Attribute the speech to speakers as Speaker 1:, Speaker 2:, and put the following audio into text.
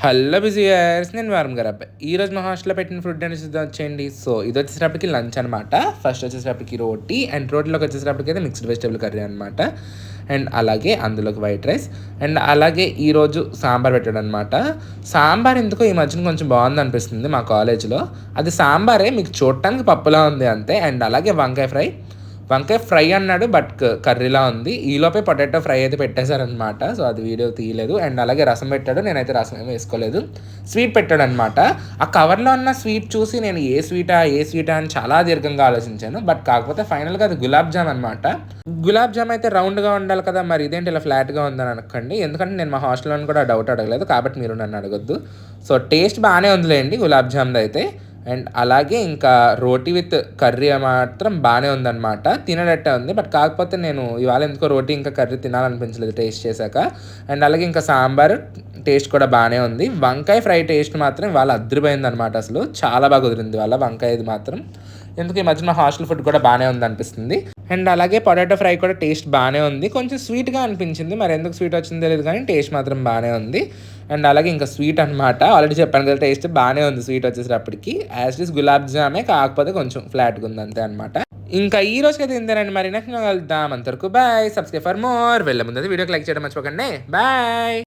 Speaker 1: Hello బిజియర్స్, నేను వారం గారు అబ్బాయి. ఈరోజు మా హాస్టల్లో పెట్టిన ఫుడ్ అనేది చూద్దాం వచ్చేయండి. సో ఇది వచ్చేటప్పటికి లంచ్ అనమాట. ఫస్ట్ వచ్చేటప్పటికి రోటీ, అండ్ రోటీలోకి వచ్చేటప్పటికి అయితే మిక్స్డ్ వెజిటేబుల్ కర్రీ అనమాట. అండ్ అలాగే అందులోకి వైట్ రైస్, అండ్ అలాగే ఈరోజు సాంబార్ పెట్టాడు అనమాట. సాంబార్ ఎందుకో ఈ మధ్యన కొంచెం బాగుంది అనిపిస్తుంది మా కాలేజ్లో. అది సాంబారే, మీకు చూడటానికి పప్పులా ఉంది అంతే. అండ్ అలాగే వంకాయ ఫ్రై అన్నాడు, బట్ కర్రీలా ఉంది. ఈలోపే పొటాటో ఫ్రై అయితే పెట్టేశారనమాట. సో అది వీడియో తీయలేదు. అండ్ అలాగే రసం పెట్టాడు, నేనైతే రసం ఏమి వేసుకోలేదు. స్వీట్ పెట్టాడు అనమాట. ఆ కవర్లో ఉన్న స్వీట్ చూసి నేను ఏ స్వీటా అని చాలా దీర్ఘంగా ఆలోచించాను. బట్ కాకపోతే ఫైనల్గా అది గులాబ్ జామ్ అనమాట. గులాబ్ జామ్ అయితే రౌండ్గా ఉండాలి కదా, మరి ఇదేంటి ఇలా ఫ్లాట్గా ఉందని అనకండి. ఎందుకంటే నేను మా హాస్టల్లో కూడా డౌట్ అడగలేదు, కాబట్టి మీరు నన్ను అడగొద్దు. సో టేస్ట్ బాగానే ఉందిలేండి గులాబ్ జామ్ది అయితే. అండ్ అలాగే ఇంకా రోటీ విత్ కర్రీ మాత్రం బాగానే ఉందన్నమాట, తినేటట్టే ఉంది. బట్ కాకపోతే నేను ఇవాళ ఎందుకో రోటీ ఇంకా కర్రీ తినాలనిపించలేదు టేస్ట్ చేశాక. అండ్ అలాగే ఇంకా సాంబార్ టేస్ట్ కూడా బాగానే ఉంది. వంకాయ ఫ్రై టేస్ట్ మాత్రం ఇవాళ అద్దరిపోయింది అనమాట. అసలు చాలా బాగా కుదిరింది వాళ్ళ వంకాయది మాత్రం. ఎందుకు ఈ మధ్య మా హాస్టల్ ఫుడ్ కూడా బాగానే ఉంది అనిపిస్తుంది. అండ్ అలాగే పొటాటో ఫ్రై కూడా టేస్ట్ బాగానే ఉంది. కొంచెం స్వీట్గా అనిపించింది, మరి ఎందుకు స్వీట్ వచ్చిందో తెలియదు, కానీ టేస్ట్ మాత్రం బాగానే ఉంది. అండ్ అలాగే ఇంకా స్వీట్ అనమాట, ఆల్రెడీ చెప్పాను కదా టేస్ట్ బాగానే ఉంది. స్వీట్ వచ్చేటప్పటికి యాజ్ ఇస్ గులాబ్ జామే, కాకపోతే కొంచెం ఫ్లాట్గా ఉంది అంతే అనమాట. ఇంకా ఈ రోజుకి అయితే ఇంతేనండి. మరి నెక్స్ట్ కలుద్దాం. అంతవరకు బాయ్. Subscribe for more. వెళ్ళే ముందు వీడియోకి లైక్ చేయడం మర్చిపోకండి. బాయ్.